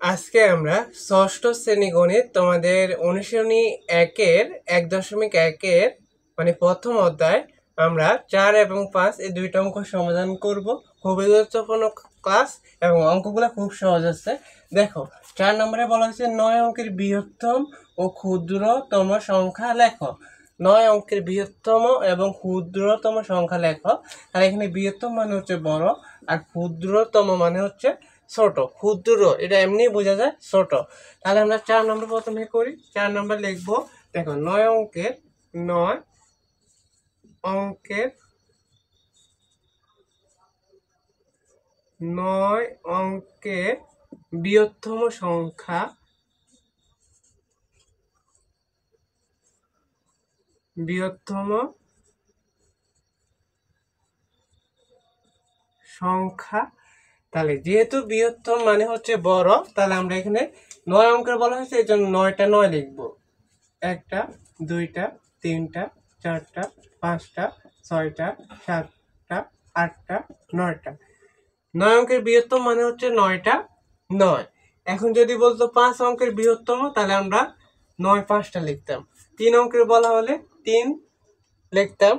আজকে আমরা ষষ্ঠ শ্রেণী গণিত তোমাদের অনুশীলনী 1.1.1 মানে প্রথম অধ্যায় আমরা 4 এবং 5 এই দুইটা অঙ্ক সমাধান করব। খুবই গুরুত্বপূর্ণ ক্লাস এবং অঙ্কগুলো খুব সহজ আছে। দেখো 4 নম্বরে বলা হয়েছে 9 অঙ্কের বৃহত্তম ও ক্ষুদ্রতম সংখ্যা লেখো। 9 অঙ্কের বৃহত্তম এবং ক্ষুদ্রতম সংখ্যা লেখো। আর এখানে বৃহত্তম মানে হচ্ছে বড় আর ক্ষুদ্রতম মানে হচ্ছে ছোট। ক্ষুদ্র এটা এমনি বোঝা যায় ছোট। তাহলে আমরা 4 নম্বর প্রথমে করি। 4 নম্বর লিখবো, দেখো 9 অঙ্কের 9 অঙ্কের বৃহত্তম সংখ্যা তাহলে যেহেতু বৃহত্তম মানে হচ্ছে বড়, তাহলে আমরা এখানে 9 অঙ্কের বলা হয়েছে এই জন্য 9টা 9 লিখবো। 1টা 2টা 3টা 4টা 5টা 6টা 7টা 8টা 9টা। 9 অঙ্কের বৃহত্তম মানে হচ্ছে 9টা 9। এখন যদি বলতো 5 অঙ্কের বৃহত্তম, তাহলে আমরা 9 5টা লিখতাম। 3 অঙ্কের বলা হলে 3 লিখতাম,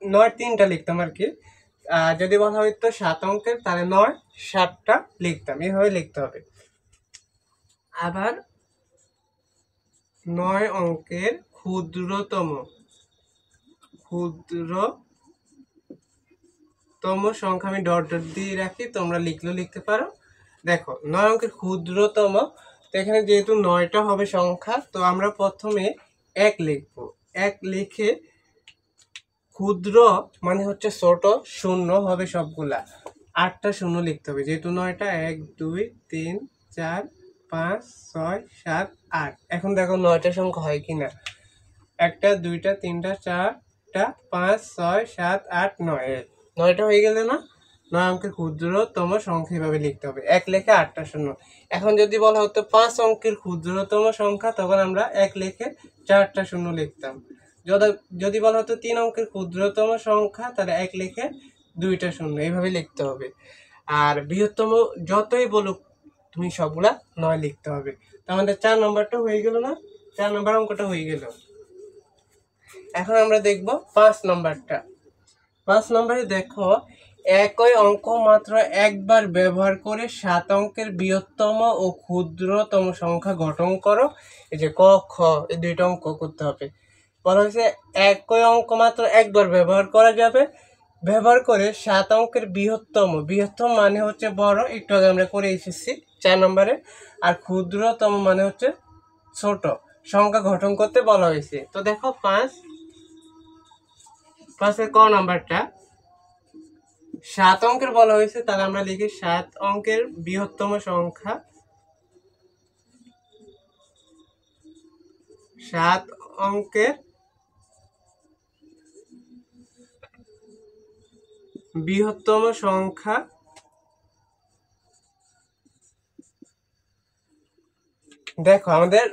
9 3টা লিখতাম আর কি। যদি বলা হইতো 7 অঙ্কের, তাহলে 9 7টা লিখতাম। এভাবে লিখতে হবে। আবার 9 অঙ্কের ক্ষুদ্রতম সংখ্যা আমি ডট ডট দিয়ে রাখি, তোমরা লিখলেও লিখতে পারো। দেখো 9 অঙ্কের ক্ষুদ্রতম, তো এখানে যেহেতু 9টা হবে সংখ্যা, তো আমরা প্রথমে 1 লিখব। 1 লিখে ক্ষুদ্র মানে হচ্ছে ছোট, শূন্য হবে সবগুলা। 8টা শূন্য লিখতে হবে, যেহেতু 9টা 1 2 3 4 5 6 7 8। এখন দেখো 9টা সংখ্যা হয় কিনা। 1টা 2টা 3টা 4টা 5 6 7 8 9। 9টা হয়ে গেলে না, 9 অঙ্কের ক্ষুদ্রতম সংখ্যা এভাবে লিখতে হবে। 1 লেখে 8টা শূন্য। এখন যদি বলা হতো 5 অঙ্কের ক্ষুদ্রতম সংখ্যা, তখন আমরা 1 লেখে 4টা শূন্য লিখতাম। যদি বলা হতো 3 অঙ্কের ক্ষুদ্রতম সংখ্যা, তাহলে 1 লেখে 2টা শূন্য, এইভাবে লিখতে হবে। আর বৃহত্তম যতই বলুক, তুমি সবগুলা 9 লিখতে হবে। তো আমাদের 4 নম্বরটা হয়ে গেল না, 4 নম্বর অঙ্কটা হয়ে গেল। এখন আমরা দেখব 5 নম্বরটা। 5 নম্বরে দেখো, একই অঙ্ক মাত্র একবার ব্যবহার করে 7 অঙ্কের বৃহত্তম ও ক্ষুদ্রতম সংখ্যা গঠন করো। এই যে ক খ এই দুইটা অঙ্ক করতে হবে। বলা হয়েছে একই অঙ্ক মাত্র একবার ব্যবহার করা যাবে, ব্যবহার করে 7 অঙ্কের বৃহত্তম মানে হচ্ছে বড়, একটু আগে আমরা করে এসেছি 4 নম্বরে। আর ক্ষুদ্রতম মানে হচ্ছে ছোট সংখ্যা গঠন করতে বলা হয়েছে। তো দেখো 5 ক নাম্বারটা 7 অঙ্কের বলা হয়েছে, তাহলে আমরা লিখি 7 অঙ্কের বৃহত্তম সংখ্যা। 7 অঙ্কের বৃহত্তম সংখ্যা। দেখো আমাদের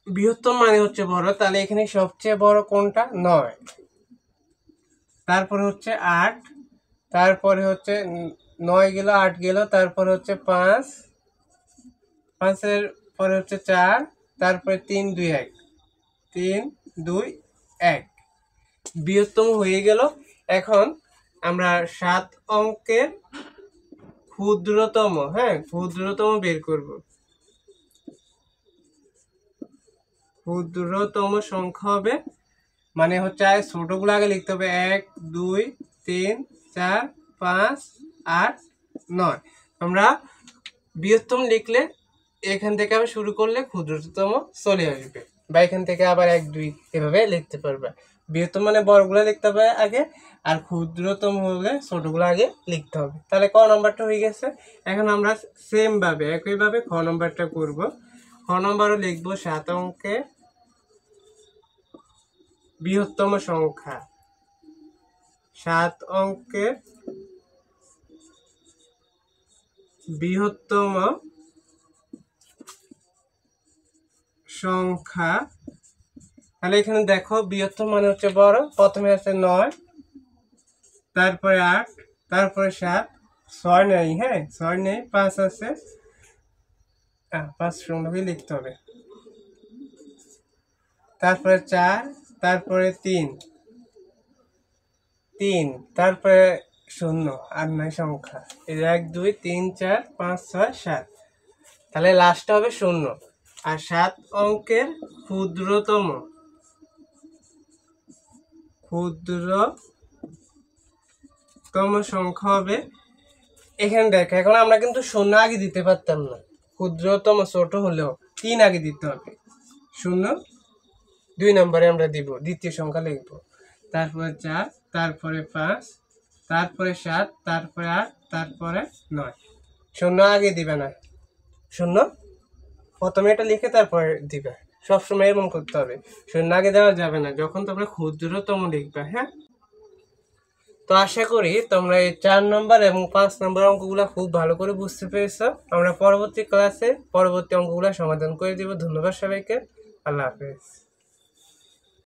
বৃহত্তম মানে হচ্ছে বড়, তাহলে এখানে সবচেয়ে বড় কোনটা? 9। তারপরে হচ্ছে 8, তারপরে হচ্ছে 9 গেল 8 গেল, তারপরে হচ্ছে 5, 5-এর পরে হচ্ছে 4, তারপরে 3 2 1, 3 2 1, বৃহত্তম হয়ে গেল। এখন আমরা 7 অঙ্কের ক্ষুদ্রতম বের করব। ক্ষুদ্রতম সংখ্যা হবে মানে হচ্ছে ছোটগুলো আগে লিখতে হবে। 1 2 3 4 5 8 9। আমরা বৃহত্তম লিখলে এখান থেকে আবার শুরু করলে ক্ষুদ্রতম চলে আসবে, বা এখান থেকে আবার 1 2 এভাবে লিখতে পারবে। বৃহত্তম মানে বড়গুলো লিখতে হবে আগে, আর ক্ষুদ্রতম হলে ছোটগুলো আগে লিখতে হবে। তাহলে ক নম্বরটা হয়ে গেছে। এখন আমরা সেম ভাবে একইভাবে খ নম্বরটা করব। খ নম্বরও লিখবো 7 অঙ্কের বৃহত্তম সংখ্যা। 7 অঙ্কের বৃহত্তম সংখ্যা। তাহলে এখানে দেখো বৃহত্তম মানে হচ্ছে বড়, প্রথমে আছে 9, তারপরে 8, তারপরে 7, 6 নেই, 6 নেই, 5 আছে, 5 শূন্যকে লিখতে হবে, তারপরে 4, তারপরে 3, তারপরে 0 আর নাই সংখ্যা, এই 1 2 3 4 5 6 7, তাহলে লাস্টটা হবে 0। আর 7 অঙ্কের ক্ষুদ্রতম সংখ্যা হবে, এখানে দেখ, এখন আমরা কিন্তু 0 আগে দিতে পারতাম না, ক্ষুদ্রতম ছোট হলেও 3 আগে দিতে হবে, 0 2 নম্বরে আমরা দিব, দ্বিতীয় সংখ্যা লিখব, তারপরে 4, তারপরে 5, তারপরে 7, তারপরে 8, তারপরে 9। 0 আগে দিবে না, 0 প্রথমে এটা লিখে তারপরে দিবে, সবসময় এমন করতে হবে, 0 আগে দেওয়া যাবে না যখন তোমরা ক্ষুদ্রতম লিখবে। হ্যাঁ, তো আশা করি তোমরা এই 4 নম্বর এবং 5 নম্বর অঙ্কগুলো খুব ভালো করে বুঝতে পেরেছো। আমরা পরবর্তী ক্লাসে পরবর্তী অঙ্কগুলো সমাধান করে দিব। ধন্যবাদ সবাইকে, আল্লাহ হাফেজ।